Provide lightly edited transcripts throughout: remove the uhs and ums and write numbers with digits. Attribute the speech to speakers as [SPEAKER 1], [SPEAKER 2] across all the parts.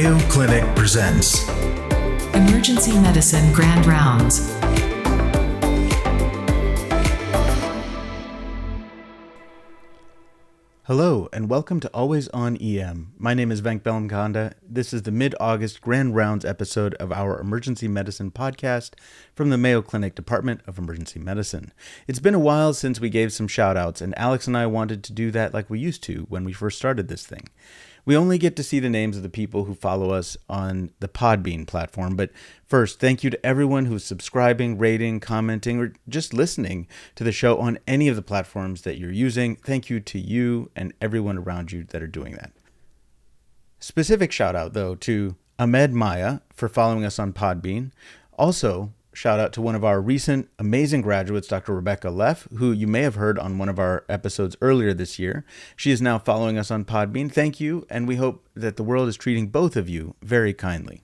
[SPEAKER 1] Mayo Clinic presents
[SPEAKER 2] Emergency Medicine Grand Rounds.
[SPEAKER 3] Hello, and welcome to Always On EM. My name is Venk Belamkonda. This is the mid-August Grand Rounds episode of our Emergency Medicine podcast from the Mayo Clinic Department of Emergency Medicine. It's been a while since we gave some shout-outs, and Alex and I wanted to do that like we used to when we first started this thing. We only get to see the names of the people who follow us on the Podbean platform, but first, thank you to everyone who's subscribing, rating, commenting, or just listening to the show on any of the platforms that you're using. Thank you to you and everyone around you that are doing that. Specific shout out, though, to Ahmed Maya for following us on Podbean. Also, shout out to one of our recent amazing graduates, Dr. Rebecca Leff, who you may have heard on one of our episodes earlier this year. She is now following us on Podbean. Thank you, and we hope that the world is treating both of you very kindly.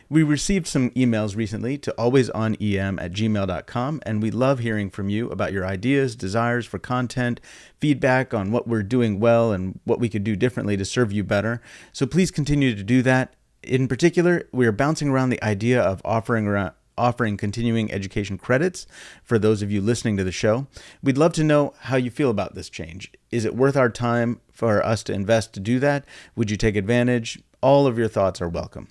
[SPEAKER 3] We received some emails recently to alwaysonem@gmail.com, and we love hearing from you about your ideas, desires for content, feedback on what we're doing well and what we could do differently to serve you better. So please continue to do that. In particular, we are bouncing around the idea of offering continuing education credits for those of you listening to the show. We'd love to know how you feel about this change. Is it worth our time for us to invest to do that? Would you take advantage? All of your thoughts are welcome.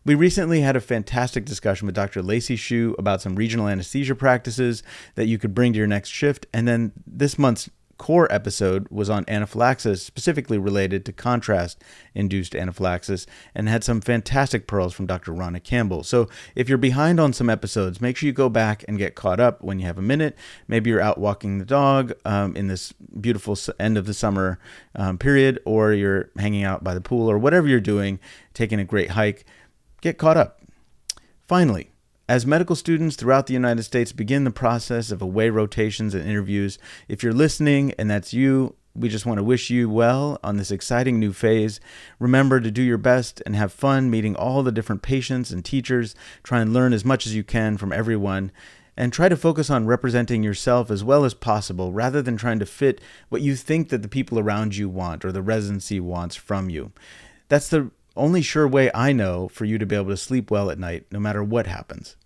[SPEAKER 3] We recently had a fantastic discussion with Dr. Lacey Shue about some regional anesthesia practices that you could bring to your next shift. And then this month's core episode was on anaphylaxis, specifically related to contrast-induced anaphylaxis, and had some fantastic pearls from Dr. Ronna Campbell. So if you're behind on some episodes, make sure you go back and get caught up when you have a minute. Maybe you're out walking the dog in this beautiful end of the summer period, or you're hanging out by the pool, or whatever you're doing, taking a great hike. Get caught up. Finally, as medical students throughout the United States begin the process of away rotations and interviews, if you're listening and that's you, we just want to wish you well on this exciting new phase. Remember to do your best and have fun meeting all the different patients and teachers. Try and learn as much as you can from everyone. And try to focus on representing yourself as well as possible rather than trying to fit what you think that the people around you want or the residency wants from you. That's the only sure way I know for you to be able to sleep well at night, no matter what happens.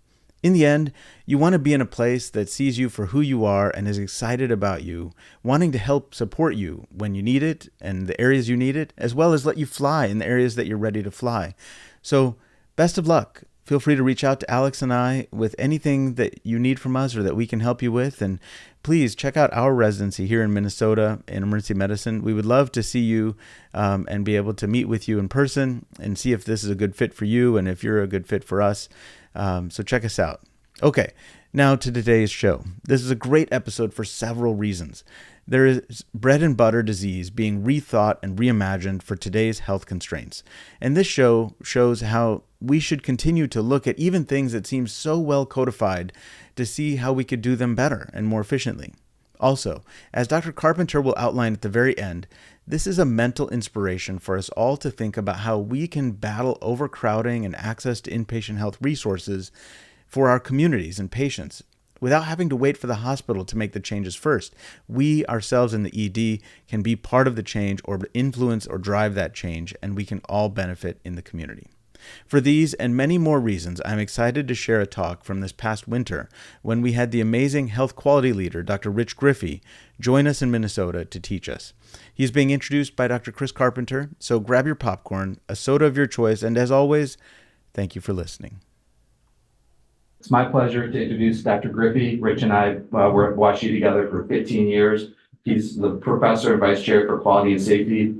[SPEAKER 3] In the end, you want to be in a place that sees you for who you are and is excited about you, wanting to help support you when you need it and the areas you need it, as well as let you fly in the areas that you're ready to fly. So, best of luck. Feel free to reach out to Alex and I with anything that you need from us or that we can help you with. And please check out our residency here in Minnesota in emergency medicine. We would love to see you and be able to meet with you in person and see if this is a good fit for you and if you're a good fit for us. So check us out. Okay, now to today's show. This is a great episode for several reasons. There is bread and butter disease being rethought and reimagined for today's health constraints. And this show shows how we should continue to look at even things that seem so well codified to see how we could do them better and more efficiently. Also, as Dr. Carpenter will outline at the very end, this is a mental inspiration for us all to think about how we can battle overcrowding and access to inpatient health resources for our communities and patients without having to wait for the hospital to make the changes first. We ourselves in the ED can be part of the change or influence or drive that change, and we can all benefit in the community. For these and many more reasons, I'm excited to share a talk from this past winter when we had the amazing health quality leader, Dr. Rich Griffey, join us in Minnesota to teach us. He's being introduced by Dr. Chris Carpenter, so grab your popcorn, a soda of your choice, and as always, thank you for listening.
[SPEAKER 4] It's my pleasure to introduce Dr. Griffey. Rich and I worked at WashU together for 15 years. He's the professor and vice chair for quality and safety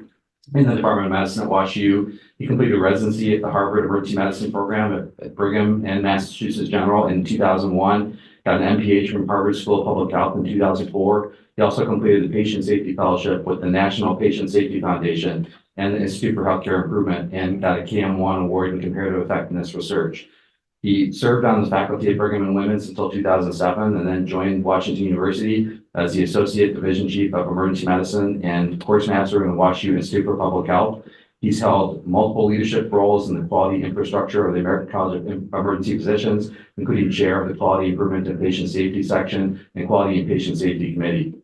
[SPEAKER 4] in the Department of Medicine at WashU. He completed a residency at the Harvard Emergency Medicine program at Brigham and Massachusetts General in 2001. Got an MPH from Harvard School of Public Health in 2004. He also completed the Patient Safety Fellowship with the National Patient Safety Foundation and the Institute for Healthcare Improvement, and got a KM1 award in comparative effectiveness research. He served on the faculty at Brigham and Women's until 2007, and then joined Washington University as the Associate Division Chief of Emergency Medicine and Course Master in the WashU Institute for Public Health. He's held multiple leadership roles in the quality infrastructure of the American College of Emergency Physicians, including chair of the Quality Improvement and Patient Safety Section and Quality and Patient Safety Committee.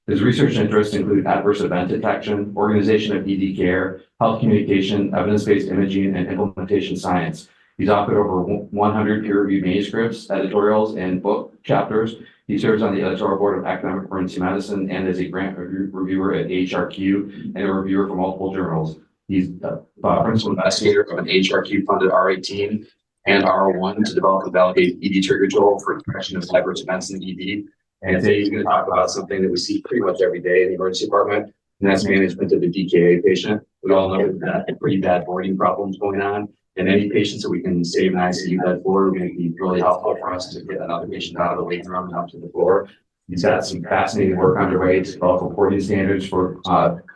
[SPEAKER 4] His research interests include adverse event detection, organization of ED care, health communication, evidence-based imaging, and implementation science. He's authored over 100 peer-reviewed manuscripts, editorials, and book chapters. He serves on the editorial board of Academic Emergency Medicine and is a grant reviewer at HRQ and a reviewer for multiple journals. He's a principal investigator of an HRQ-funded R18 and R01 to develop and validate ED trigger tool for detection of adverse events in ED. And today he's going to talk about something that we see pretty much every day in the emergency department, and that's management of the DKA patient. We all know that pretty bad boarding problems going on, and any patients that we can save an ICU bed for are going to be really helpful for us to get another patient out of the waiting room and up to the floor. He's got some fascinating work underway to develop reporting standards for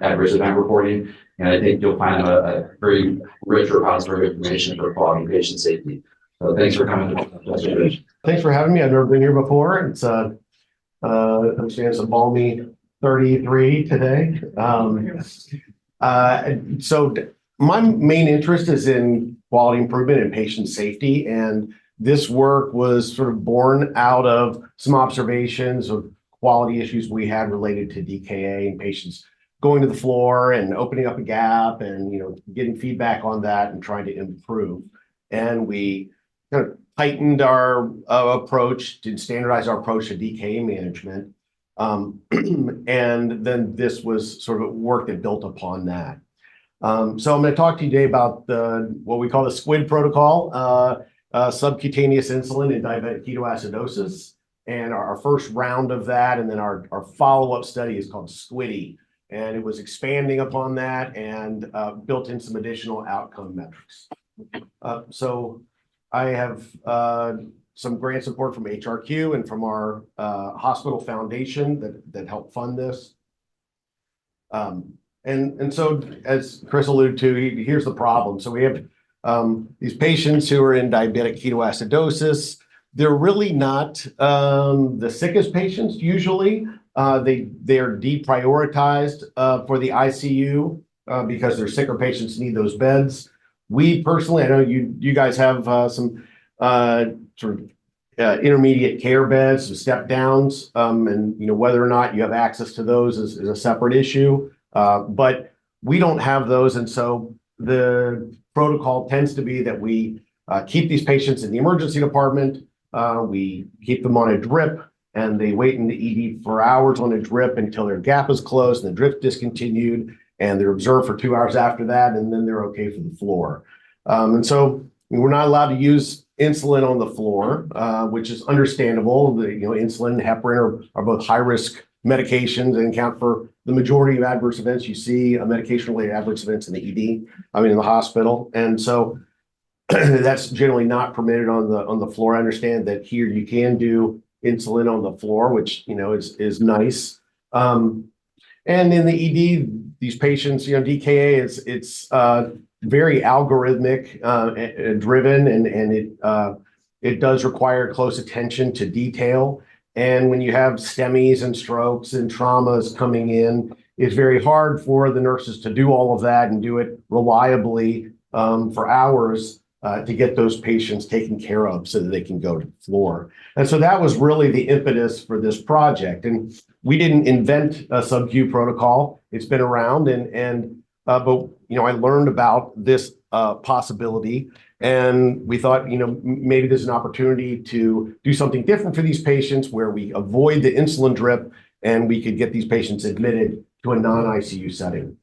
[SPEAKER 4] adverse event reporting, and I think you'll find a very rich repository of information for quality patient safety. So thanks for coming.
[SPEAKER 5] Thanks for having me. I've never been here before. It's I'm saying it's a balmy 33 today. So my main interest is in quality improvement and patient safety, and this work was sort of born out of some observations of quality issues we had related to DKA and patients going to the floor and opening up a gap and getting feedback on that and trying to improve. And we kind of tightened our approach to standardize our approach to DKA management. And then this was sort of work that built upon that. So I'm going to talk to you today about what we call the SQuID protocol, subcutaneous insulin and diabetic ketoacidosis. And our first round of that, and then our follow-up study is called SQuID. And it was expanding upon that and built in some additional outcome metrics. So I have some grant support from HRQ and from our hospital foundation that helped fund this. And so, as Chris alluded to, here's the problem. So we have these patients who are in diabetic ketoacidosis. They're really not the sickest patients usually. They're deprioritized for the ICU because their sicker patients need those beds. We personally, I know you guys have some sort of intermediate care beds, some step downs, and whether or not you have access to those is a separate issue. But we don't have those, and so the protocol tends to be that we keep these patients in the emergency department. We keep them on a drip, and they wait in the ED for hours on a drip until their gap is closed and the drip discontinued, and they're observed for 2 hours after that, and then they're okay for the floor. And so we're not allowed to use insulin on the floor, which is understandable. Insulin and heparin are both high-risk medications and account for the majority of adverse events you see, medication-related adverse events in the ED, in the hospital. And so that's generally not permitted on the floor. I understand that here you can do insulin on the floor, which, is nice. And in the ED, these patients, DKA it's very algorithmic driven, and it does require close attention to detail. And when you have STEMIs and strokes and traumas coming in, it's very hard for the nurses to do all of that and do it reliably for hours to get those patients taken care of so that they can go to the floor. And so that was really the impetus for this project. And we didn't invent a sub-Q protocol. It's been around, but I learned about this possibility, and we thought, maybe there's an opportunity to do something different for these patients where we avoid the insulin drip and we could get these patients admitted to a non-ICU setting.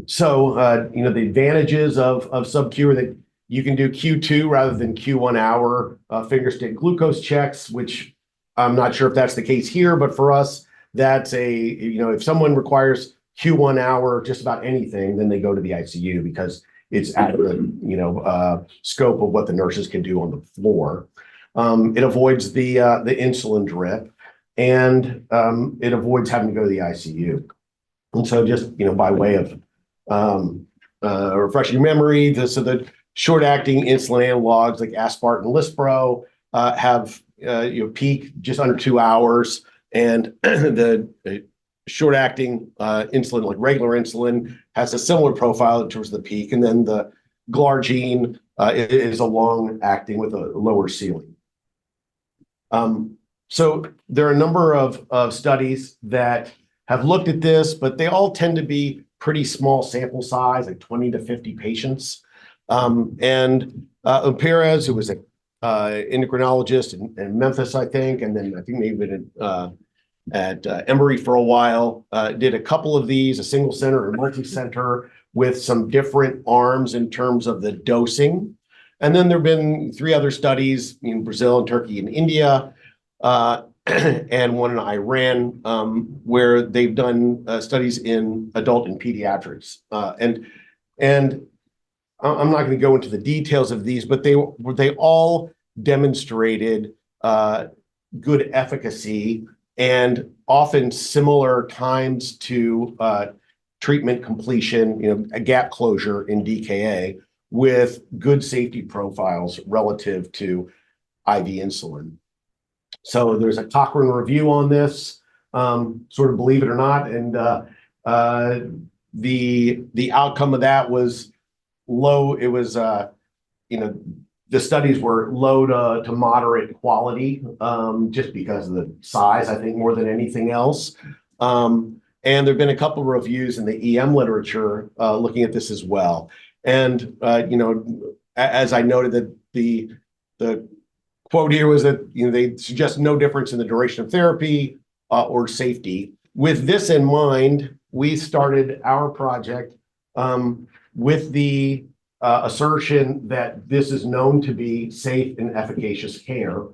[SPEAKER 5] So, the advantages of sub-Q are that you can do Q2 rather than Q1 hour finger stick glucose checks, which I'm not sure if that's the case here, but for us, that's if someone requires Q1 hour just about anything, then they go to the ICU because it's at the scope of what the nurses can do on the floor. It avoids the insulin drip, and it avoids having to go to the ICU. And so, just by way of refreshing your memory, so the short-acting insulin analogs like Aspart and Lispro have peak just under 2 hours, and the short-acting insulin, like regular insulin, has a similar profile in terms of the peak, and then the glargine is a long-acting with a lower ceiling. So there are a number of studies that have looked at this, but they all tend to be pretty small sample size, like 20 to 50 patients. Perez, who was an endocrinologist in Memphis, I think, and then I think maybe been at Emory for a while, did a couple of these, a single center or multi-center with some different arms in terms of the dosing. And then there have been 3 other studies in Brazil and Turkey and India, and one in Iran, where they've done studies in adult and pediatrics. And I'm not going to go into the details of these, but they all demonstrated good efficacy and often similar times to treatment completion, a gap closure in DKA with good safety profiles relative to IV insulin. So there's a Cochrane review on this, sort of believe it or not, and the outcome of that was low. It was, the studies were low to moderate quality, just because of the size, I think, more than anything else. And there've been a couple of reviews in the EM literature looking at this as well. And as I noted, that the quote here was that they suggest no difference in the duration of therapy or safety. With this in mind, we started our project with the assertion that this is known to be safe and efficacious care.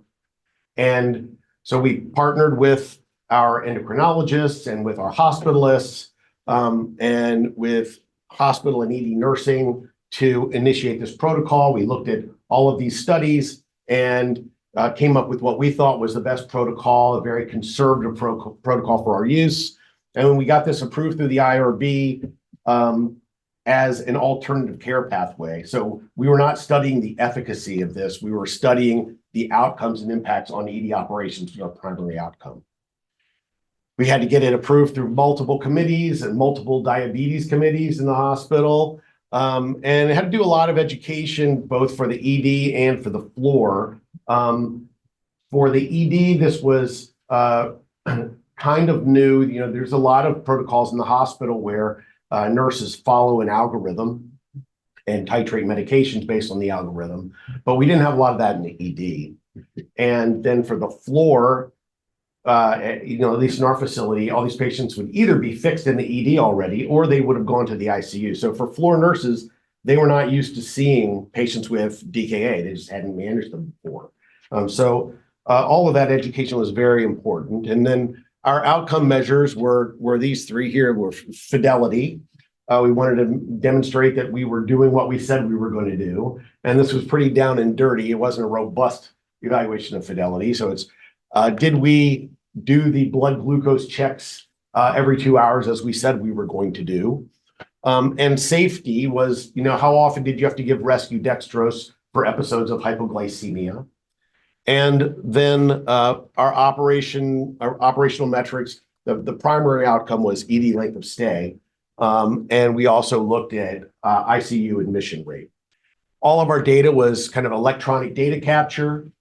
[SPEAKER 5] And so we partnered with our endocrinologists and with our hospitalists and with hospital and ED nursing to initiate this protocol. We looked at all of these studies and came up with what we thought was the best protocol, a very conservative protocol for our use. And when we got this approved through the IRB as an alternative care pathway. So we were not studying the efficacy of this. We were studying the outcomes and impacts on ED operations as our primary outcome. We had to get it approved through multiple committees and multiple diabetes committees in the hospital. And it had to do a lot of education, both for the ED and for the floor. For the ED, this was kind of new. There's a lot of protocols in the hospital where nurses follow an algorithm and titrate medications based on the algorithm, but we didn't have a lot of that in the ED. And then for the floor, at least in our facility, all these patients would either be fixed in the ED already, or they would have gone to the ICU. So for floor nurses, they were not used to seeing patients with DKA. They just hadn't managed them before. So all of that education was very important. And then our outcome measures were these 3 here. Were fidelity. We wanted to demonstrate that we were doing what we said we were going to do. And this was pretty down and dirty. It wasn't a robust evaluation of fidelity. So it's, did we do the blood glucose checks every 2 hours as we said we were going to do? And safety was, how often did you have to give rescue dextrose for episodes of hypoglycemia? And then our operational metrics, the primary outcome was ED length of stay. And we also looked at ICU admission rate. All of our data was kind of electronic data capture.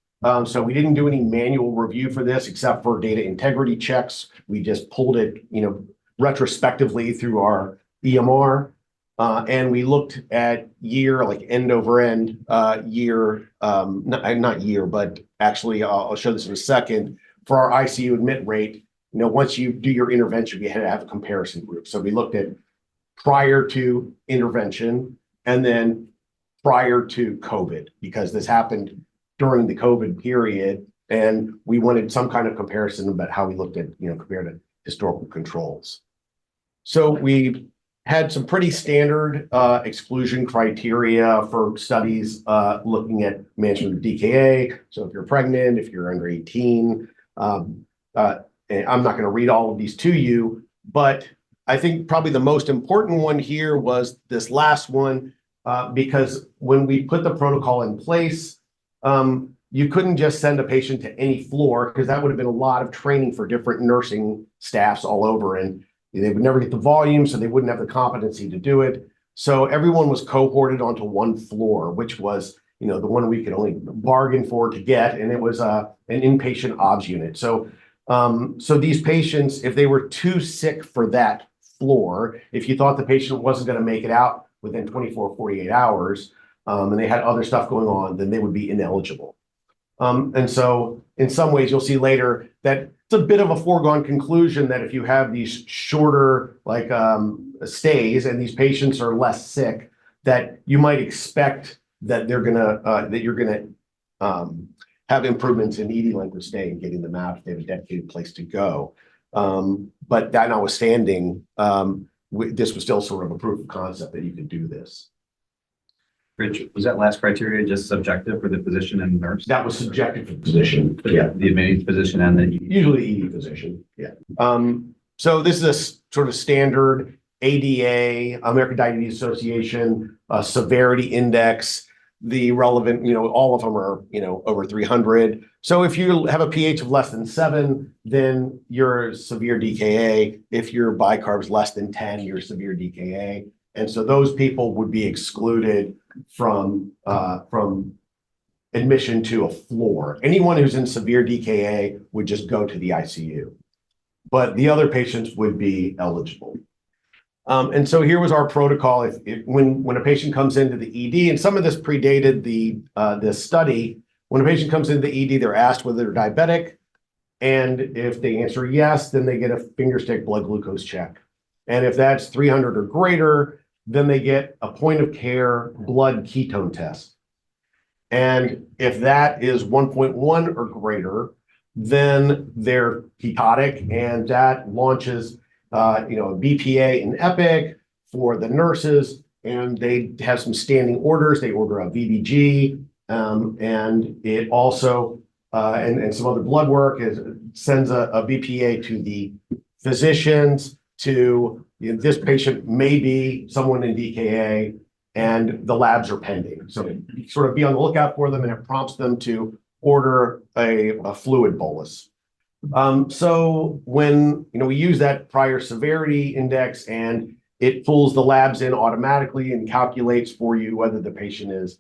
[SPEAKER 5] So we didn't do any manual review for this except for data integrity checks. We just pulled it, retrospectively through our EMR. And we looked at year, like end over end, year, not year, but actually, I'll show this in a second. For our ICU admit rate, once you do your intervention, we had to have a comparison group. So we looked at prior to intervention and then prior to COVID, because this happened during the COVID period. And we wanted some kind of comparison about how we looked at, compared to historical controls. So we had some pretty standard exclusion criteria for studies looking at management of DKA. So if you're pregnant, if you're under 18, and I'm not going to read all of these to you, but I think probably the most important one here was this last one, because when we put the protocol in place, you couldn't just send a patient to any floor, because that would have been a lot of training for different nursing staffs all over. And they would never get the volume, so they wouldn't have the competency to do it. So everyone was cohorted onto one floor, which was the one we could only bargain for to get, and it was an inpatient obs unit. So these patients, if they were too sick for that floor, if you thought the patient wasn't going to make it out within 24, 48 hours, and they had other stuff going on, then they would be ineligible. And so in some ways, you'll see later that it's a bit of a foregone conclusion that if you have these shorter stays and these patients are less sick, that you might expect that you're gonna have improvements in ED length of stay and getting them out if they have a dedicated place to go. But that notwithstanding, this was still sort of a proof of concept that you could do this.
[SPEAKER 6] Rich, was that last criteria just subjective for the physician and nurse?
[SPEAKER 5] That was subjective for the physician. Yeah,
[SPEAKER 6] The admitting physician and the
[SPEAKER 5] usually ED physician. Yeah. So this is a sort of standard ADA, American Diabetes Association, severity index. The relevant, all of them are, over 300. So if you have a pH of less than 7, then you're severe DKA. If your bicarb's less than 10, you're severe DKA. And so those people would be excluded from admission to a floor. Anyone who's in severe DKA would just go to the ICU, but the other patients would be eligible. And so here was our protocol. When a patient comes into the ED, and some of this predated this study, when a patient comes into the ED, they're asked whether they're diabetic, and if they answer yes, then they get a finger stick blood glucose check. And if that's 300 or greater, then they get a point of care blood ketone test. And if that is 1.1 or greater, then they're ketotic, and that launches BPA and EPIC for the nurses, and they have some standing orders. They order a VBG, and it also and some other blood work sends a BPA to the physicians to this patient may be someone in DKA, and the labs are pending. So sort of be on the lookout for them, and it prompts them to order a fluid bolus. So when we use that prior severity index, and it pulls the labs in automatically and calculates for you whether the patient is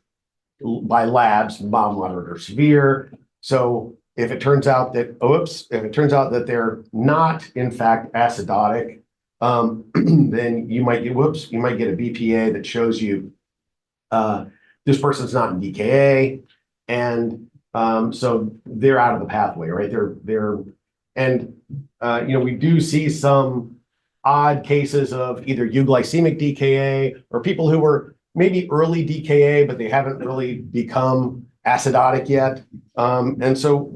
[SPEAKER 5] by labs mild, moderate, or severe. So if it turns out that they're not in fact acidotic, then you might get a BPA that shows you this person's not in DKA, and so they're out of the pathway, right? We do see some odd cases of either euglycemic DKA or people who were maybe early DKA, but they haven't really become acidotic yet. And so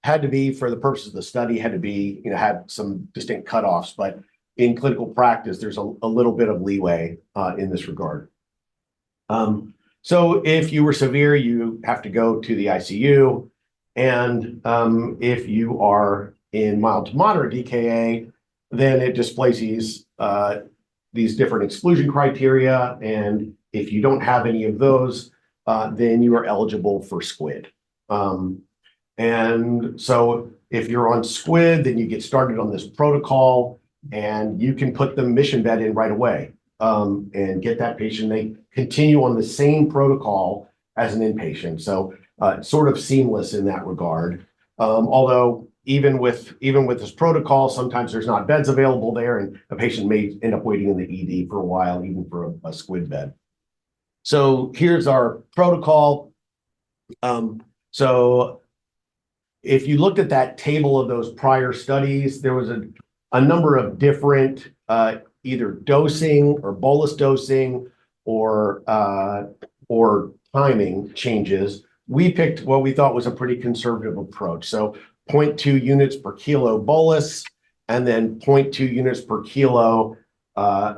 [SPEAKER 5] had to be, for the purposes of the study, had some distinct cutoffs, but in clinical practice, there's a little bit of leeway in this regard. So if you were severe, you have to go to the ICU. And if you are in mild to moderate DKA, then it displays these different exclusion criteria. And if you don't have any of those, then you are eligible for SQuID. And so if you're on SQuID, then you get started on this protocol, and you can put the mission bed in right away and get that patient. They continue on the same protocol as an inpatient. So sort of seamless in that regard. Although even with this protocol, sometimes there's not beds available there, and a patient may end up waiting in the ED for a while, even for a SQuID bed. So here's our protocol. So if you looked at that table of those prior studies, there was a number of different either dosing or bolus dosing or timing changes. We picked what we thought was a pretty conservative approach. So 0.2 units per kilo bolus, and then 0.2 units per kilo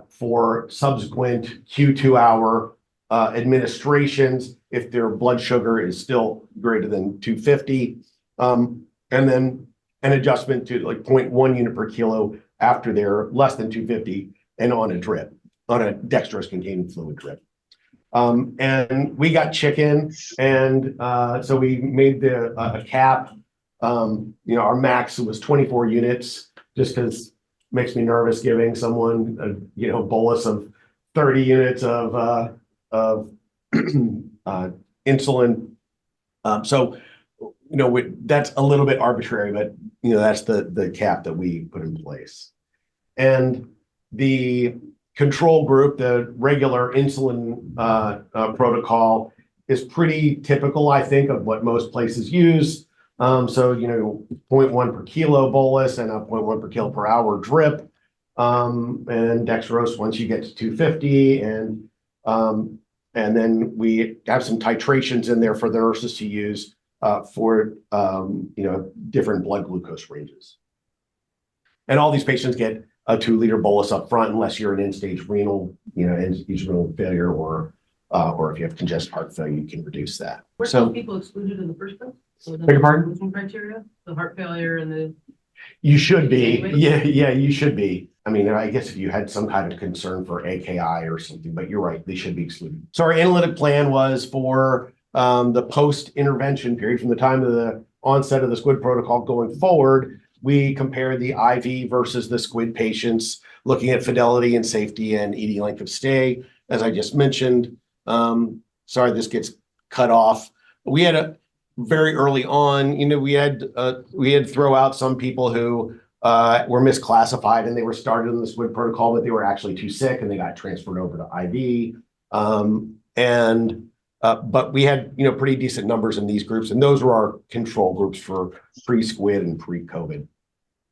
[SPEAKER 5] for subsequent Q2 hour administrations if their blood sugar is still greater than 250. And then an adjustment to 0.1 unit per kilo after they're less than 250 and on a dextrose-containing fluid drip. And we got chicken, and so we made a cap. Our max was 24 units, just because it makes me nervous giving someone a bolus of 30 units of insulin. So, that's a little bit arbitrary, but that's the cap that we put in place. And the control group, the regular insulin protocol, is pretty typical, I think, of what most places use. So 0.1 per kilo bolus and a 0.1 per kilo per hour drip, and dextrose once you get to 250, and then we have some titrations in there for the nurses to use for different blood glucose ranges. And all these patients get a 2-liter bolus up front, unless you're an end-stage renal, end-stage renal failure, or if you have congestive heart failure, you can reduce that.
[SPEAKER 7] Were
[SPEAKER 5] So,
[SPEAKER 7] some people excluded in the first place? So
[SPEAKER 5] beg your pardon?
[SPEAKER 7] inclusion criteria, the heart failure and the.
[SPEAKER 5] you should be,
[SPEAKER 7] Anyway.
[SPEAKER 5] yeah, you should be. I mean, I guess if you had some kind of concern for AKI or something, but you're right, they should be excluded. So our analytic plan was for the post-intervention period, from the time of the onset of the SQuID protocol going forward. We compared the IV versus the SQuID patients, looking at fidelity and safety and ED length of stay. As I just mentioned, sorry, this gets cut off. We had a very early on, we had throw out some people who were misclassified, and they were started in the SQuID protocol, but they were actually too sick and they got transferred over to IV. But we had, pretty decent numbers in these groups, and those were our control groups for pre-SQuID and pre-COVID.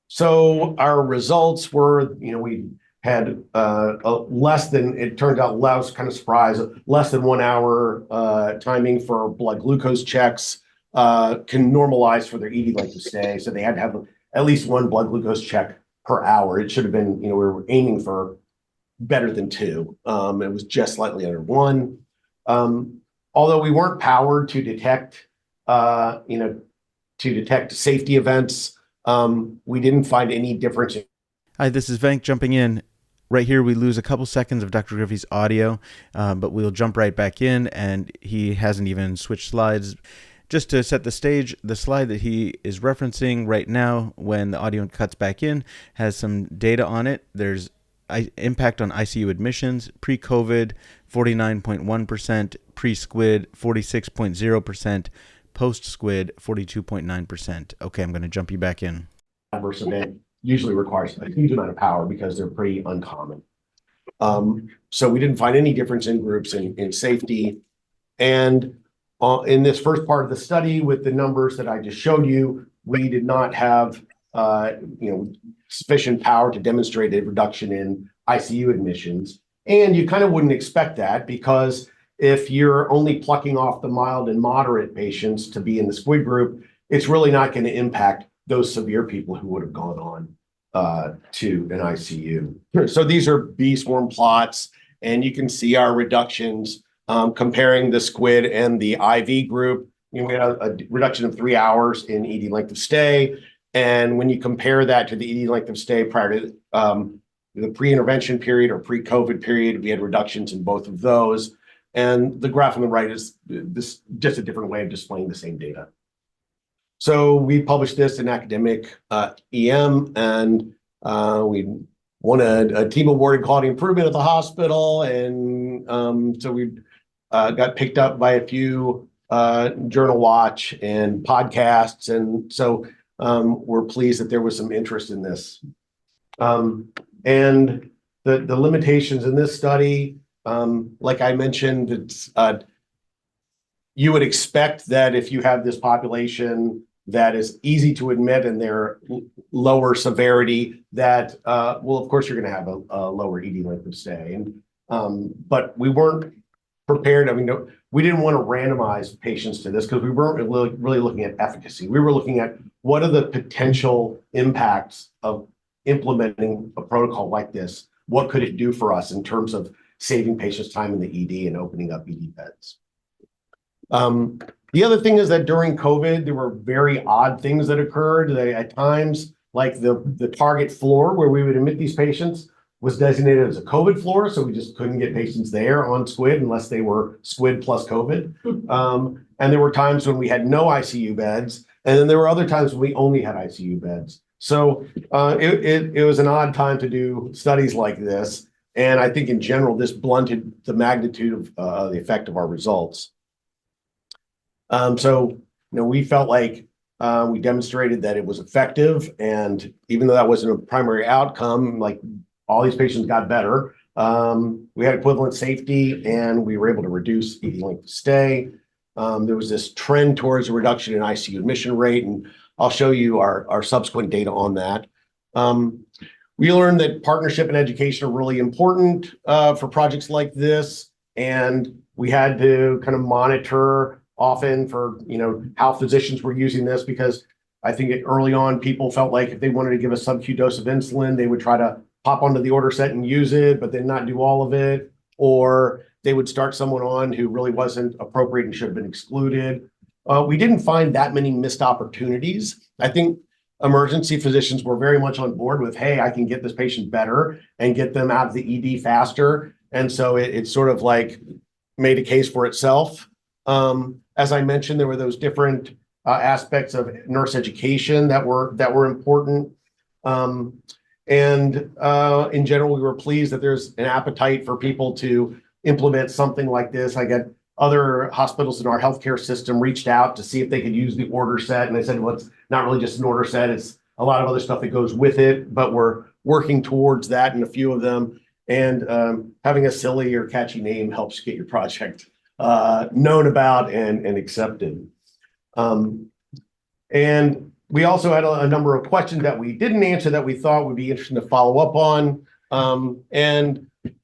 [SPEAKER 5] So our results were, we had less than, it turned out, I was kind of surprised, less than 1 hour timing for blood glucose checks, can normalize for their ED length of stay. So they had to have at least 1 blood glucose check per hour. It should have been, we were aiming for better than 2. It was just slightly under 1. Although we weren't powered to detect, safety events, we didn't find any difference.
[SPEAKER 3] Hi, this is Venk jumping in. Right here, we lose a couple seconds of Dr. Griffey's audio, but we'll jump right back in, and he hasn't even switched slides. Just to set the stage, the slide that he is referencing right now, when the audio cuts back in, has some data on it. There's impact on ICU admissions, pre-COVID, 49.1%, pre-SQuID, 46.0%, post-SQuID, 42.9%. Okay, I'm going to jump you back in.
[SPEAKER 5] Adverse event usually requires a huge amount of power because they're pretty uncommon. So we didn't find any difference in groups in safety. And in this first part of the study, with the numbers that I just showed you, we did not have sufficient power to demonstrate a reduction in ICU admissions. And you kind of wouldn't expect that, because if you're only plucking off the mild and moderate patients to be in the SQuID group, it's really not going to impact those severe people who would have gone on to an ICU. So these are B-swarm plots, and you can see our reductions comparing the SQuID and the IV group. We had a reduction of 3 hours in ED length of stay. And when you compare that to the ED length of stay prior to the pre-intervention period or pre-COVID period, we had reductions in both of those. And the graph on the right is this just a different way of displaying the same data. So we published this in academic EM, and we won a team award in quality improvement at the hospital. And so we got picked up by a few Journal Watch and podcasts. And so we're pleased that there was some interest in this. And the limitations in this study, like I mentioned, it's you would expect that if you have this population that is easy to admit and they're lower severity, that well, of course, you're going to have a lower ED length of stay. And but we weren't prepared. I mean, we didn't want to randomize patients to this because we weren't really looking at efficacy. We were looking at what are the potential impacts of implementing a protocol like this. What could it do for us in terms of saving patients time in the ED and opening up ED beds? The other thing is that during COVID, there were very odd things that occurred. At times, like the target floor where we would admit these patients was designated as a COVID floor, so we just couldn't get patients there on SQuID unless they were SQuID plus COVID. And there were times when we had no ICU beds, and then there were other times when we only had ICU beds. So it was an odd time to do studies like this. And I think in general, this blunted the magnitude of the effect of our results. We felt like we demonstrated that it was effective, and even though that wasn't a primary outcome, like all these patients got better. We had equivalent safety, and we were able to reduce ED length of stay. There was this trend towards a reduction in ICU admission rate, and I'll show you our subsequent data on that. We learned that partnership and education are really important for projects like this, and we had to kind of monitor often for how physicians were using this, because I think early on people felt like if they wanted to give a sub-Q dose of insulin, they would try to pop onto the order set and use it, but then not do all of it, or they would start someone on who really wasn't appropriate and should have been excluded. We didn't find that many missed opportunities. I think emergency physicians were very much on board with, hey, I can get this patient better and get them out of the ED faster. And so it sort of like made a case for itself. As I mentioned, there were those different aspects of nurse education that were important. In general, we were pleased that there's an appetite for people to implement something like this. I get other hospitals in our healthcare system reached out to see if they could use the order set. And I said, well, it's not really just an order set. It's a lot of other stuff that goes with it, but we're working towards that in a few of them. And having a silly or catchy name helps get your project known about and accepted. And we also had a number of questions that we didn't answer that we thought would be interesting to follow up on.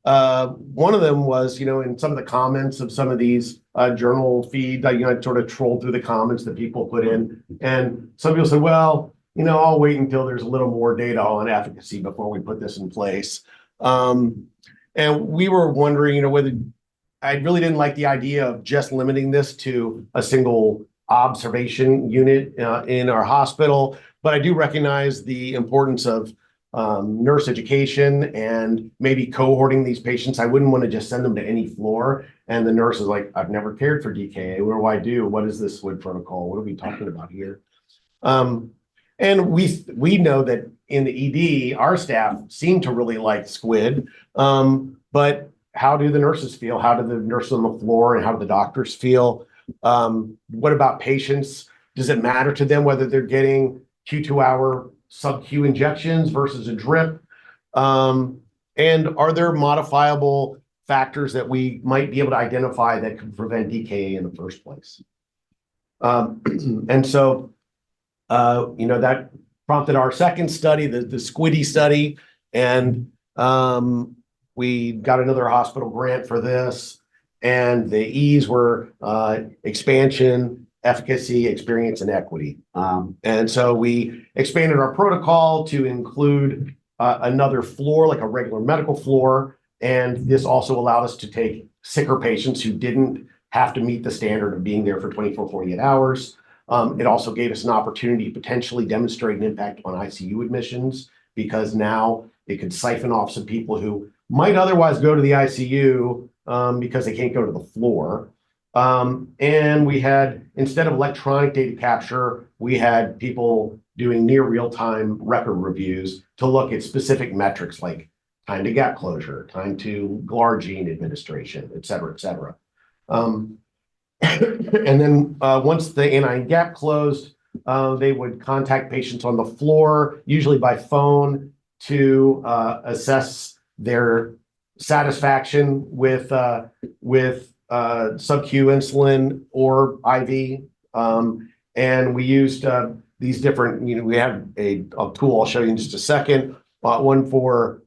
[SPEAKER 5] One of them was, in some of the comments of some of these journal feeds, I sort of trolled through the comments that people put in. And some people said, well, I'll wait until there's a little more data on efficacy before we put this in place. And we were wondering, whether I really didn't like the idea of just limiting this to a single observation unit in our hospital, but I do recognize the importance of nurse education and maybe cohorting these patients. I wouldn't want to just send them to any floor and the nurse is like, I've never cared for DKA. What do I do? What is this SQuID protocol? What are we talking about here? And we know that in the ED, our staff seem to really like SQuID, but how do the nurses feel? How do the nurses on the floor and how do the doctors feel? What about patients? Does it matter to them whether they're getting Q2-hour sub-Q injections versus a drip? And are there modifiable factors that we might be able to identify that could prevent DKA in the first place? And so, that prompted our second study, the SQuID study, and we got another hospital grant for this. And the E's were expansion, efficacy, experience, and equity. And so we expanded our protocol to include another floor, like a regular medical floor. And this also allowed us to take sicker patients who didn't have to meet the standard of being there for 24, 48 hours. It also gave us an opportunity to potentially demonstrate an impact on ICU admissions, because now it could siphon off some people who might otherwise go to the ICU because they can't go to the floor. And we had, instead of electronic data capture, we had people doing near real-time record reviews to look at specific metrics like time to gap closure, time to glargine administration, et cetera, et cetera. And then once the anion gap closed, they would contact patients on the floor, usually by phone, to assess their satisfaction with sub-Q insulin or IV. And we used these different, we have a tool I'll show you in just a second, one for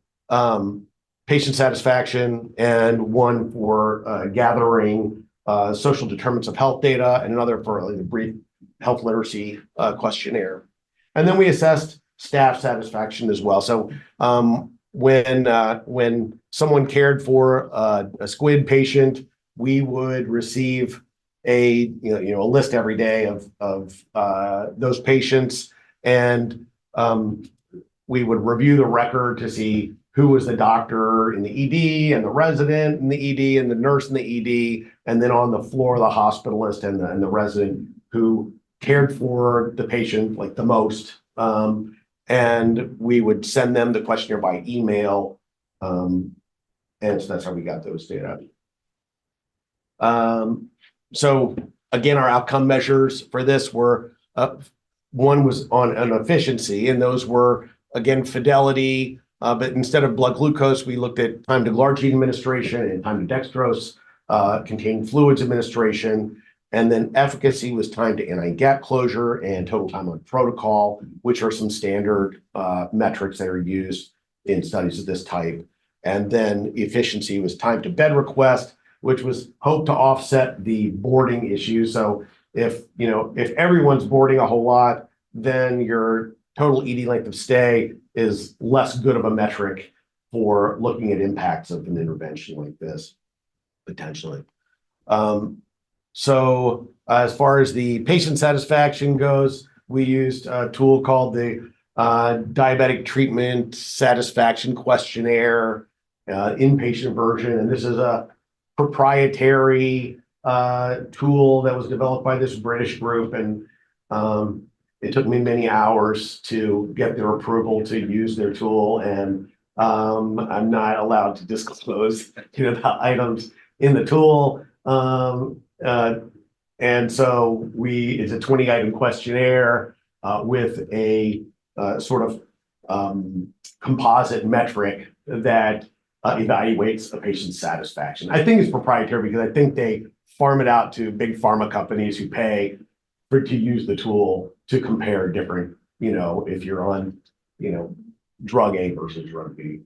[SPEAKER 5] patient satisfaction and one for gathering social determinants of health data, and another for the brief health literacy questionnaire. And then we assessed staff satisfaction as well. So when someone cared for a SQuID patient, we would receive a list every day of those patients, and we would review the record to see who was the doctor in the ED and the resident in the ED and the nurse in the ED, and then on the floor, the hospitalist and the resident who cared for the patient like the most. And we would send them the questionnaire by email. And so that's how we got those data. So again, our outcome measures for this were, one was on an efficiency, and those were, again, fidelity, but instead of blood glucose, we looked at time to glargine administration and time to dextrose containing fluids administration. And then efficacy was time to anion gap closure and total time on protocol, which are some standard metrics that are used in studies of this type. And then efficiency was time to bed request, which was hoped to offset the boarding issue. So if everyone's boarding a whole lot, then your total ED length of stay is less good of a metric for looking at impacts of an intervention like this, potentially. So as far as the patient satisfaction goes, we used a tool called the Diabetic Treatment Satisfaction Questionnaire, inpatient version. And this is a proprietary tool that was developed by this British group. And it took me many hours to get their approval to use their tool. And I'm not allowed to disclose, the items in the tool. And so it's a 20-item questionnaire with a sort of composite metric that evaluates a patient's satisfaction. I think it's proprietary because I think they farm it out to big pharma companies who pay to use the tool to compare different, if you're on, drug A versus drug B.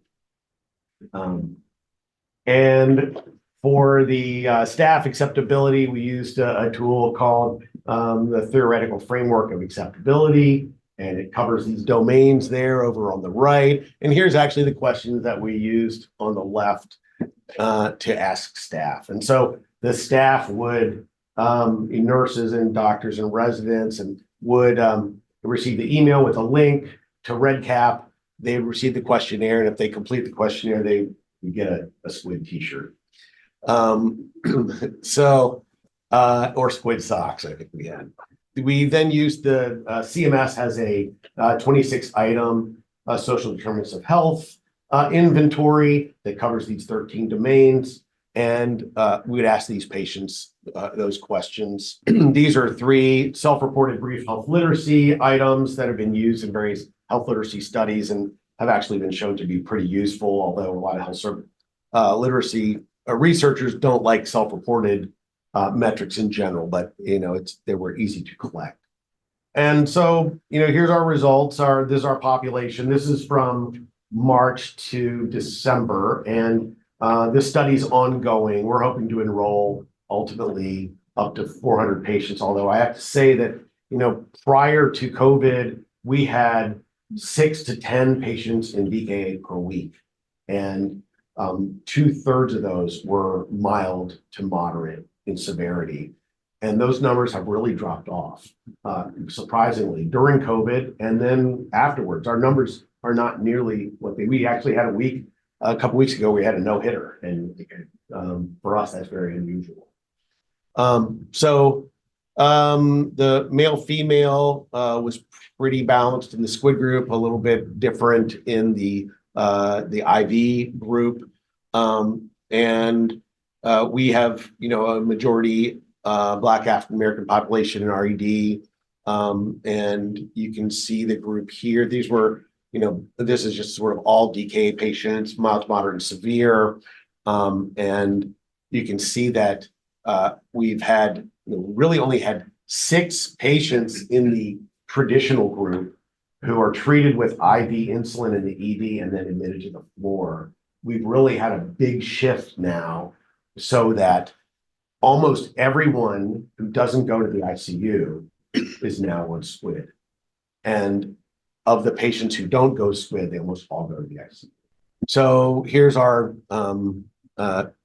[SPEAKER 5] And for the staff acceptability, we used a tool called the Theoretical Framework of Acceptability, and it covers these domains there over on the right. And here's actually the questions that we used on the left to ask staff. And so the staff would, nurses and doctors and residents, and would receive the email with a link to REDCap. They would receive the questionnaire, and if they complete the questionnaire, they would get a SQuID t-shirt. Or SQuID socks, I think we had. We then used the CMS has a 26-item social determinants of health inventory that covers these 13 domains. And we would ask these patients those questions. These are 3 self-reported brief health literacy items that have been used in various health literacy studies and have actually been shown to be pretty useful, although a lot of health literacy researchers don't like self-reported metrics in general, but they were easy to collect. And so, here's our results. This is our population. This is from March to December, and this study's ongoing. We're hoping to enroll ultimately up to 400 patients, although I have to say that, prior to COVID, we had 6 to 10 patients in DKA per week. And 2/3 of those were mild to moderate in severity. And those numbers have really dropped off, surprisingly, during COVID. And then afterwards, our numbers are not nearly what we actually had a couple weeks ago, we had a no-hitter. And for us, that's very unusual. The male-female was pretty balanced in the SQuID group, a little bit different in the IV group. We have, a majority Black African-American population in RED. And you can see the group here. These were, this is just sort of all DKA patients, mild, moderate, and severe. And you can see that we've had, really only had 6 patients in the traditional group who are treated with IV insulin in the ED and then admitted to the floor. We've really had a big shift now so that almost everyone who doesn't go to the ICU is now on SQuID. And of the patients who don't go SQuID, they almost all go to the ICU. So here's our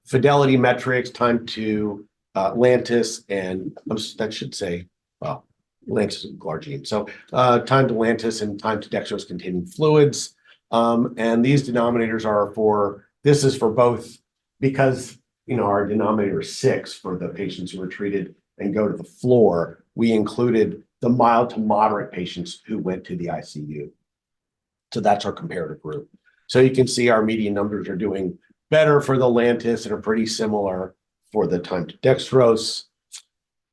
[SPEAKER 5] fidelity metrics, time to Lantus, and that should say, well, Lantus and glargine. So time to Lantus and time to dextrose containing fluids. And these denominators this is for both, because our denominator is 6 for the patients who were treated and go to the floor. We included the mild to moderate patients who went to the ICU. So that's our comparative group. So you can see our median numbers are doing better for the Lantus and are pretty similar for the time to dextrose.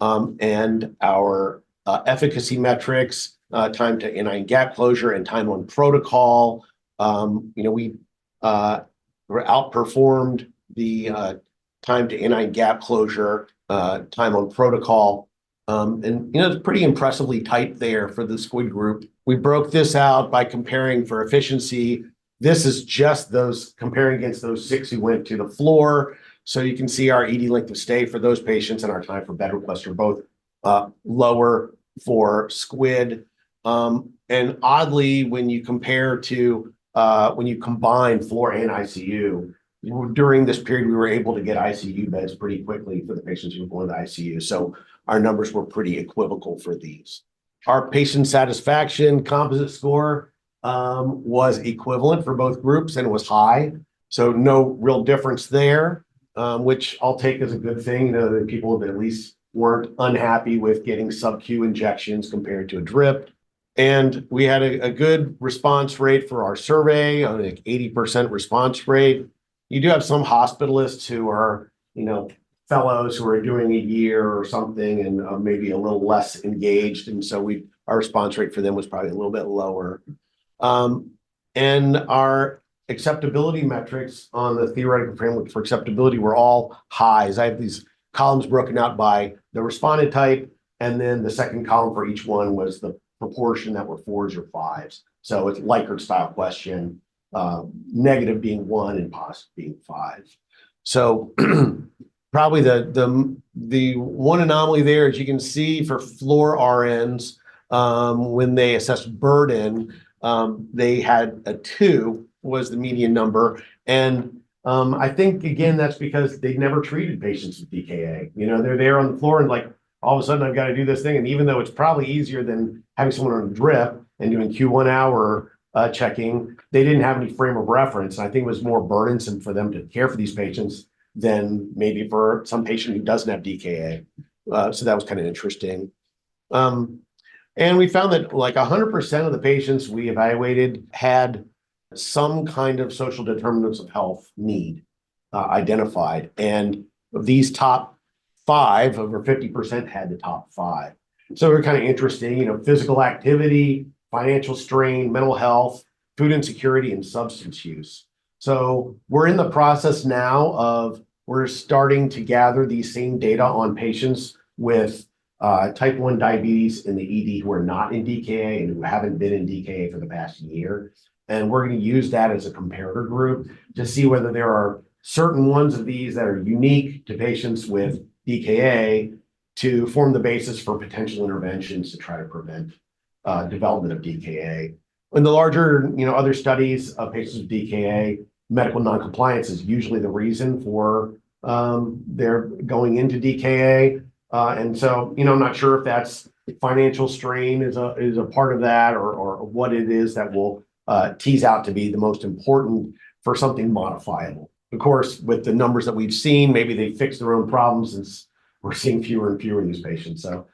[SPEAKER 5] and our efficacy metrics, time to anion gap closure and time on protocol. We outperformed the time to anion gap closure, time on protocol. It's pretty impressively tight there for the SQuID group. We broke this out by comparing for efficiency. This is just those comparing against those 6 who went to the floor. So you can see our ED length of stay for those patients and our time for bed request are both lower for SQuID. And oddly, when you compare to when you combine floor and ICU, during this period, we were able to get ICU beds pretty quickly for the patients who were going to ICU. So our numbers were pretty equivocal for these. Our patient satisfaction composite score was equivalent for both groups and it was high. So no real difference there, which I'll take as a good thing. That people at least weren't unhappy with getting sub-Q injections compared to a drip. And we had a good response rate for our survey, like 80% response rate. You do have some hospitalists who are, fellows who are doing a year or something and maybe a little less engaged. And so our response rate for them was probably a little bit lower. And our acceptability metrics on the theoretical framework for acceptability were all highs. I have these columns broken out by the respondent type, and then the second column for each one was the proportion that were 4s or 5s. So it's Likert style question, negative being 1 and positive being 5. So probably the one anomaly there, as you can see for floor RNs, when they assessed burden, they had a 2 was the median number. And I think, again, that's because they never treated patients with DKA. They're there on the floor and like, all of a sudden I've got to do this thing. And even though it's probably easier than having someone on a drip and doing Q1 hour checking, they didn't have any frame of reference. And I think it was more burdensome for them to care for these patients than maybe for some patient who doesn't have DKA. So that was kind of interesting. And we found that like 100% of the patients we evaluated had some kind of social determinants of health need identified. And of these top 5, over 50% had the top 5. So we're kind of interesting, physical activity, financial strain, mental health, food insecurity, and substance use. So we're in the process now of we're starting to gather these same data on patients with type 1 diabetes in the ED who are not in DKA and who haven't been in DKA for the past year. And we're going to use that as a comparator group to see whether there are certain ones of these that are unique to patients with DKA to form the basis for potential interventions to try to prevent development of DKA. In the larger, other studies of patients with DKA, medical noncompliance is usually the reason for their going into DKA. And so, I'm not sure if that's financial strain is a part of that or what it is that will tease out to be the most important for something modifiable. Of course, with the numbers that we've seen, maybe they fix their own problems since we're seeing fewer and fewer of these patients. So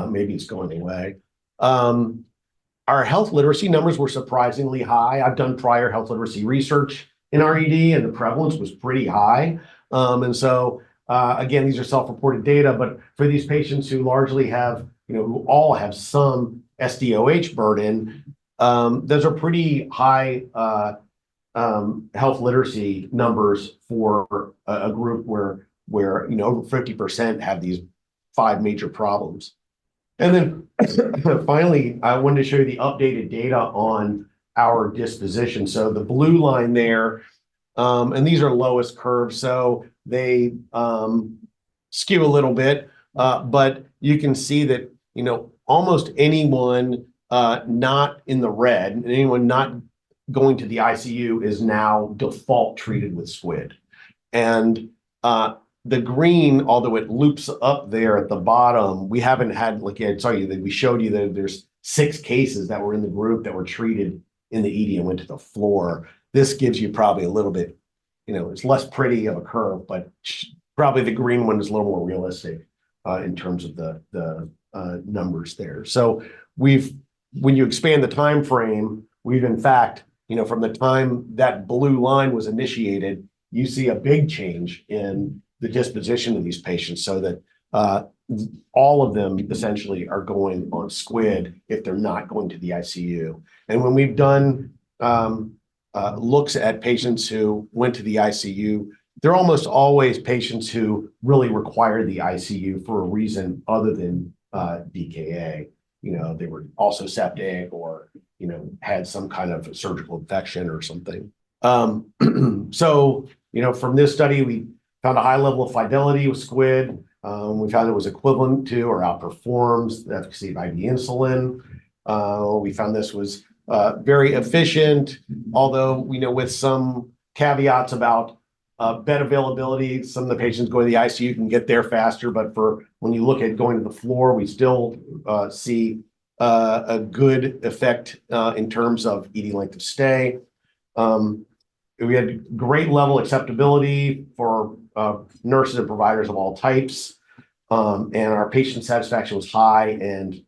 [SPEAKER 5] maybe it's going away. Our health literacy numbers were surprisingly high. I've done prior health literacy research in RED and the prevalence was pretty high. And so, again, these are self-reported data, but for these patients who largely have, who all have some SDOH burden, those are pretty high health literacy numbers for a group where over 50% have these 5 major problems. And then finally, I wanted to show you the updated data on our disposition. So the blue line there, and these are lowest curves, so they skew a little bit, but you can see that, almost anyone not in the red, and anyone not going to the ICU is now default treated with SQuID. And the green, although it loops up there at the bottom, we haven't had, like I tell you, that we showed you that there's 6 cases that were in the group that were treated in the ED and went to the floor. This gives you probably a little bit, it's less pretty of a curve, but probably the green one is a little more realistic in terms of the numbers there. So when you expand the time frame, we've in fact, from the time that blue line was initiated, you see a big change in the disposition of these patients, so that all of them essentially are going on SQuID if they're not going to the ICU. And when we've done looks at patients who went to the ICU, they're almost always patients who really require the ICU for a reason other than DKA. They were also septic or, had some kind of surgical infection or something. So, from this study, we found a high level of fidelity with SQuID. We found it was equivalent to or outperforms the efficacy of IV insulin. We found this was very efficient, although with some caveats about bed availability. Some of the patients going to the ICU can get there faster, but for when you look at going to the floor, we still see a good effect in terms of ED length of stay. We had great level acceptability for nurses and providers of all types. And our patient satisfaction was high and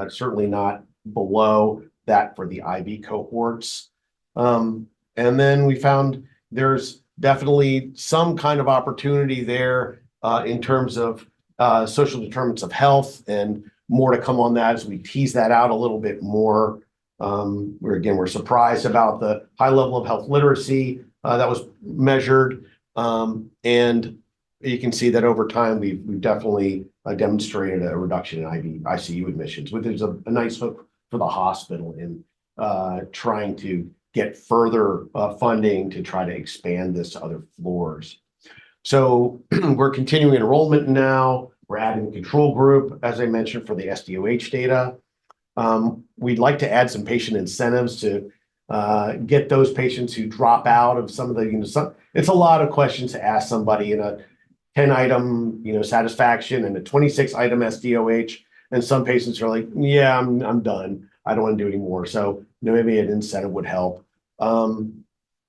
[SPEAKER 5] certainly not below that for the IV cohorts. And then we found there's definitely some kind of opportunity there in terms of social determinants of health, and more to come on that as we tease that out a little bit more. We're surprised about the high level of health literacy that was measured. And you can see that over time, we've definitely demonstrated a reduction in ICU admissions, which is a nice hook for the hospital in trying to get further funding to try to expand this to other floors. So we're continuing enrollment now. We're adding a control group, as I mentioned, for the SDOH data. We'd like to add some patient incentives to get those patients who drop out of some of the, it's a lot of questions to ask somebody in a 10-item, satisfaction and a 26-item SDOH. And some patients are like, yeah, I'm done. I don't want to do anymore. So maybe an incentive would help.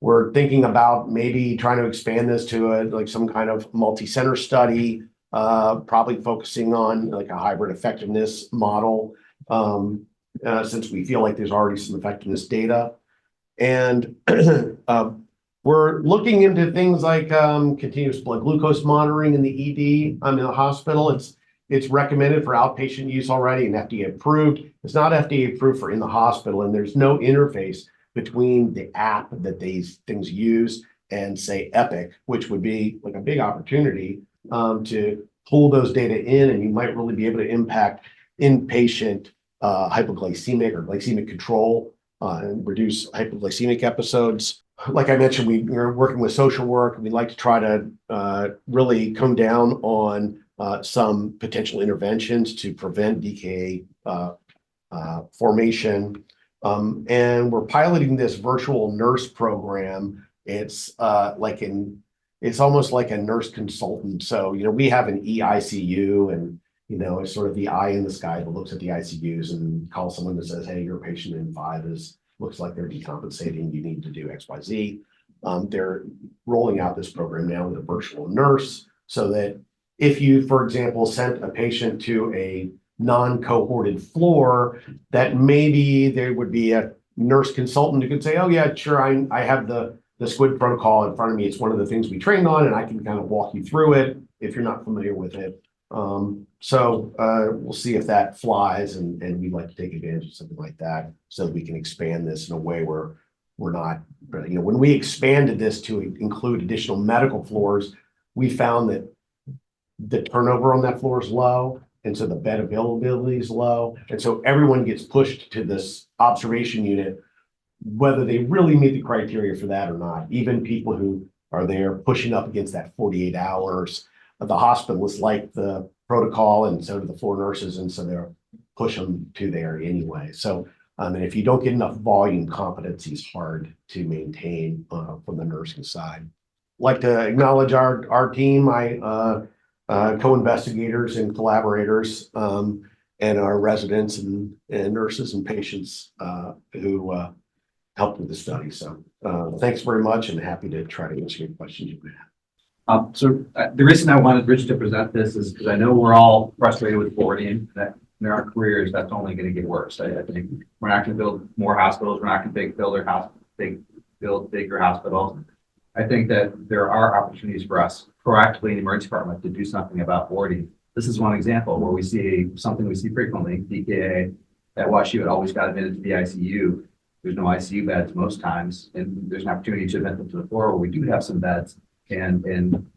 [SPEAKER 5] We're thinking about maybe trying to expand this to some kind of multi-center study, probably focusing on like a hybrid effectiveness model, since we feel like there's already some effectiveness data. And we're looking into things like continuous blood glucose monitoring in the ED. In the hospital. It's recommended for outpatient use already and FDA approved. It's not FDA approved for in the hospital, and there's no interface between the app that these things use and say Epic, which would be like a big opportunity to pull those data in, and you might really be able to impact inpatient hypoglycemic or glycemic control and reduce hypoglycemic episodes. Like I mentioned, we're working with social work. We'd like to try to really come down on some potential interventions to prevent DKA formation. And we're piloting this virtual nurse program. It's almost like a nurse consultant. So, we have an EICU, and, it's sort of the eye in the sky that looks at the ICUs and calls someone that says, hey, your patient in 5 looks like they're decompensating. You need to do XYZ. They're rolling out this program now with a virtual nurse so that if you, for example, sent a patient to a non-cohorted floor, that maybe there would be a nurse consultant who could say, oh yeah, sure, I have the SQuID protocol in front of me. It's one of the things we trained on, and I can kind of walk you through it if you're not familiar with it. So we'll see if that flies, and we'd like to take advantage of something like that so that we can expand this in a way where we're not, when we expanded this to include additional medical floors, we found that the turnover on that floor is low. And so the bed availability is low. And so everyone gets pushed to this observation unit, whether they really meet the criteria for that or not. Even people who are there pushing up against that 48 hours, the hospitalists like the protocol, and so do the floor nurses. And so they're push them to there anyway. So, and if you don't get enough volume, competency is hard to maintain from the nursing side. Like to acknowledge our team, co-investigators and collaborators, and our residents and nurses and patients who helped with the study. So thanks very much, and happy to try to answer any questions you may have.
[SPEAKER 6] The reason I wanted Rich to present this is because I know we're all frustrated with boarding, that in our careers, that's only going to get worse. I think we're not going to build more hospitals. We're not going to build bigger hospitals. I think that there are opportunities for us proactively in the emergency department to do something about boarding. This is one example where we see something we see frequently, DKA. At WashU, it always got admitted to the ICU. There's no ICU beds most times, and there's an opportunity to admit them to the floor where we do have some beds and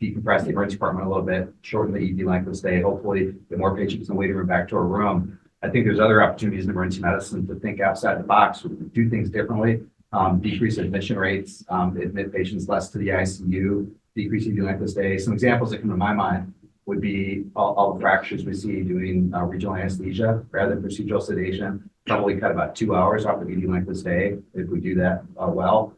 [SPEAKER 6] decompress the emergency department a little bit, shorten the ED length of stay, hopefully get more patients in the waiting room back to a room. I think there's other opportunities in emergency medicine to think outside the box, do things differently, decrease admission rates, admit patients less to the ICU, decrease ED length of stay. Some examples that come to my mind would be all the fractures we see doing regional anesthesia rather than procedural sedation. Probably cut about 2 hours off the ED length of stay if we do that well.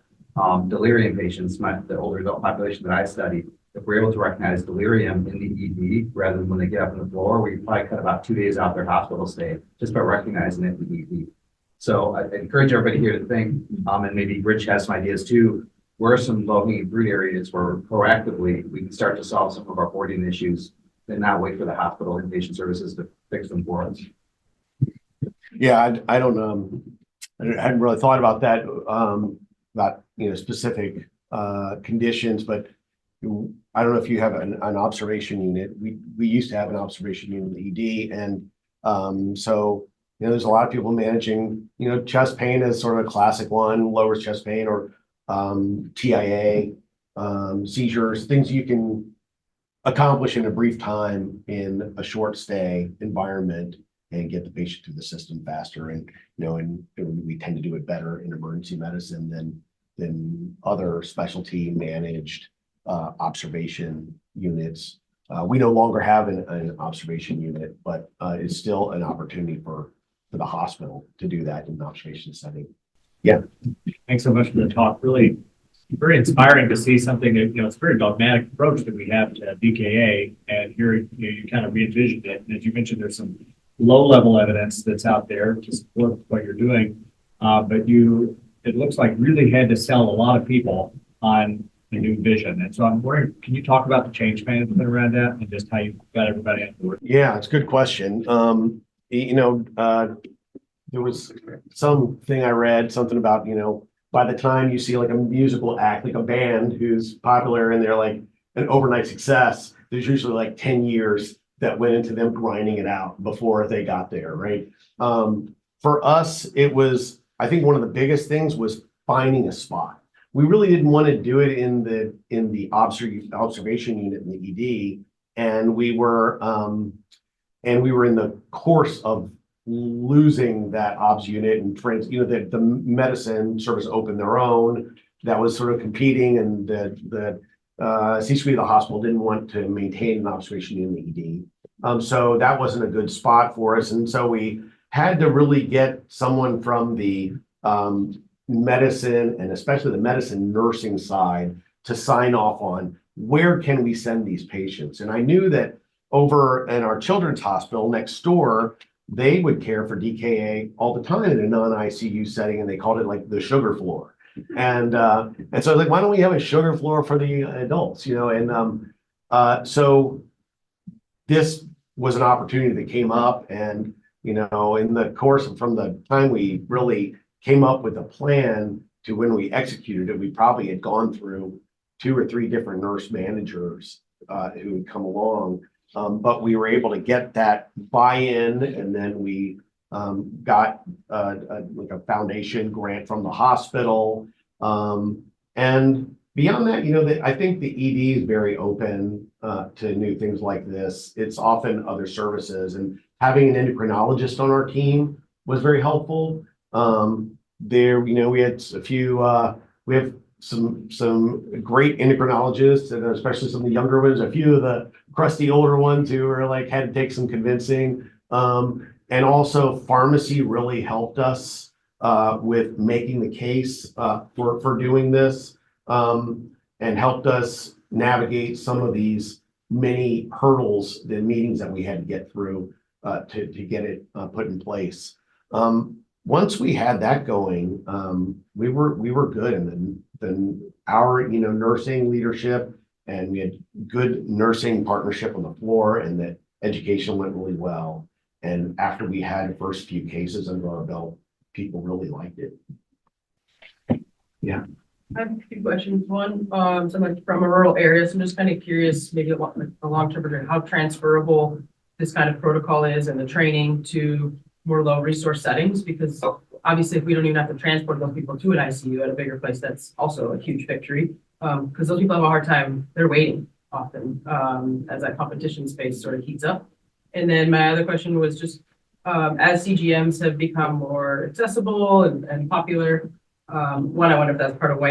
[SPEAKER 6] Delirium patients, the older adult population that I study, if we're able to recognize delirium in the ED rather than when they get up on the floor, we probably cut about 2 days off their hospital stay just by recognizing it in the ED. So I encourage everybody here to think, and maybe Rich has some ideas too, where are some low-hanging fruit areas where proactively we can start to solve some of our boarding issues and not wait for the hospital and patient services to fix them for us.
[SPEAKER 5] Yeah, I don't I hadn't really thought about that about specific conditions, but I don't know if you have an observation unit. We used to have an observation unit in the ED, and so there's a lot of people managing chest pain as sort of a classic one, low risk chest pain, or TIA, seizures, things you can accomplish in a brief time in a short stay environment and get the patient through the system faster. And and we tend to do it better in emergency medicine than other specialty managed observation units. We no longer have an observation unit, but it's still an opportunity for the hospital to do that in an observation setting. Yeah.
[SPEAKER 8] Thanks so much for the talk. Really very inspiring to see something that, it's a very dogmatic approach that we have to DKA, and here you kind of re-envisioned it. And as you mentioned, there's some low-level evidence that's out there to support what you're doing, but it looks like really had to sell a lot of people on the new vision. And so I'm wondering, can you talk about the change management around that and just how you got everybody on board?
[SPEAKER 5] Yeah, it's a good question. There was something I read, something about, by the time you see like a musical act, like a band who's popular and they're like an overnight success, there's usually like 10 years that went into them grinding it out before they got there, right? For us, it was, I think one of the biggest things was finding a spot. We really didn't want to do it in the observation unit in the ED, and we were in the course of losing that obs unit, and the medicine service opened their own that was sort of competing, and the C-suite of the hospital didn't want to maintain an observation unit in the ED. So that wasn't a good spot for us, and so we had to really get someone from the medicine, and especially the medicine nursing side, to sign off on where can we send these patients. And I knew that over in our children's hospital next door, they would care for DKA all the time in a non-ICU setting, and they called it like the sugar floor. And so I was like, why don't we have a sugar floor for the adults? So this was an opportunity that came up, and in the course of, from the time we really came up with a plan to when we executed it, we probably had gone through 2 or 3 different nurse managers who had come along. But we were able to get that buy-in, and then we got like a foundation grant from the hospital. And beyond that, I think the ED is very open to new things like this. It's often other services, and having an endocrinologist on our team was very helpful. We had a few, we have some great endocrinologists, and especially some of the younger ones, a few of the crusty older ones who were like, had to take some convincing. And also pharmacy really helped us with making the case for doing this, and helped us navigate some of these many hurdles, the meetings that we had to get through to get it put in place. Once we had that going, we were good, and then our nursing leadership, and we had good nursing partnership on the floor, and that education went really well. And after we had the first few cases under our belt, people really liked it. Yeah.
[SPEAKER 7] I have a few questions. One, someone from a rural area, so I'm just kind of curious, maybe a long-term, how transferable this kind of protocol is and the training to more low resource settings? Because obviously if we don't even have to transport those people to an ICU at a bigger place, that's also a huge victory. Because those people have a hard time, they're waiting often, as that competition space sort of heats up. And then my other question was just, as CGMs have become more accessible and popular, one, I wonder if that's part of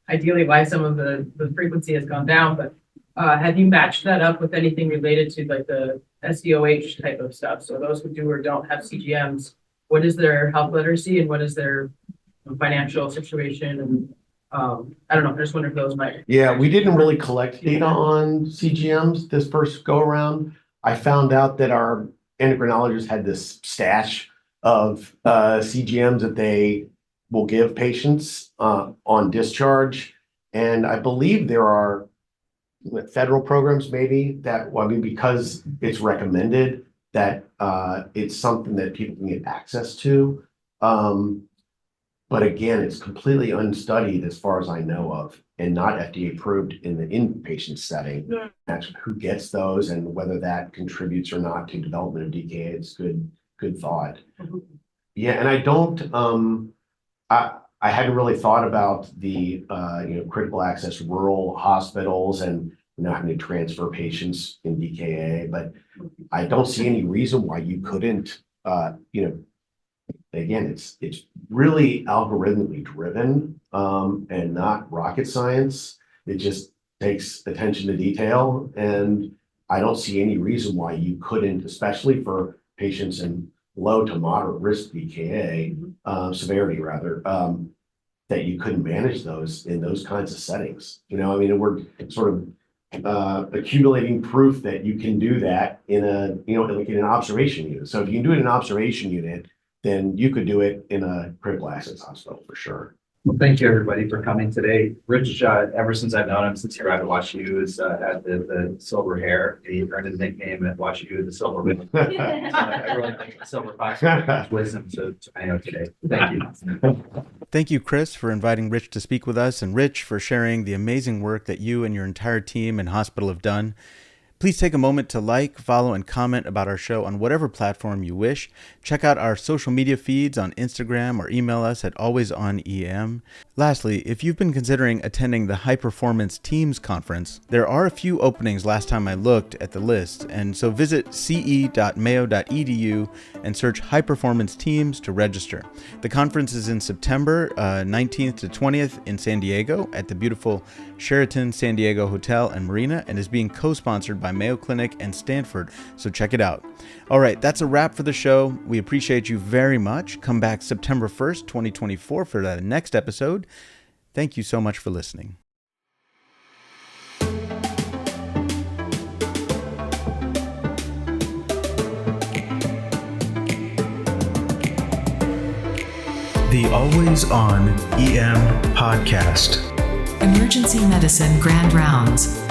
[SPEAKER 7] ideally why some of the frequency has gone down, but have you matched that up with anything related to like the SDOH type of stuff? So those who do or don't have CGMs, what is their health literacy and what is their financial situation? And I don't know, I just wonder if those might.
[SPEAKER 5] Yeah, we didn't really collect data on CGMs this first go around. I found out that our endocrinologists had this stash of CGMs that they will give patients on discharge. And I believe there are federal programs maybe that, well, I mean, because it's recommended that it's something that people can get access to. But again, it's completely unstudied as far as I know of, and not FDA approved in the inpatient setting. Actually, who gets those and whether that contributes or not to development of DKA, it's good thought. Yeah, and I don't, I hadn't really thought about the critical access rural hospitals and having to transfer patients in DKA, but I don't see any reason why you couldn't, again, it's really algorithmically driven and not rocket science. It just takes attention to detail, and I don't see any reason why you couldn't, especially for patients in low to moderate risk DKA severity rather, that you couldn't manage those in those kinds of settings. I mean, we're sort of accumulating proof that you can do that in a, like in an observation unit. So if you can do it in an observation unit, then you could do it in a critical access hospital for sure.
[SPEAKER 6] Well, thank you everybody for coming today. Rich, ever since I've known him, since he arrived at WashU, has had the silver hair. He earned his nickname at WashU, the Silver Man. I really think the Silver Fox has wisdom to MAYO today. Thank you.
[SPEAKER 3] Thank you, Chris, for inviting Rich to speak with us, and Rich for sharing the amazing work that you and your entire team and hospital have done. Please take a moment to like, follow, and comment about our show on whatever platform you wish. Check out our social media feeds on Instagram or email us at alwaysonem. Lastly, if you've been considering attending the High Performance Teams Conference, there are a few openings last time I looked at the list, and so visit ce.mayo.edu and search High Performance Teams to register. The conference is in September 19th to 20th in San Diego at the beautiful Sheraton San Diego Hotel and Marina, and is being co-sponsored by Mayo Clinic and Stanford, so check it out. All right, that's a wrap for the show. We appreciate you very much. Come back September 1st, 2024 for the next episode. Thank you so much for listening.
[SPEAKER 1] The Always On EM Podcast.
[SPEAKER 2] Emergency Medicine Grand Rounds.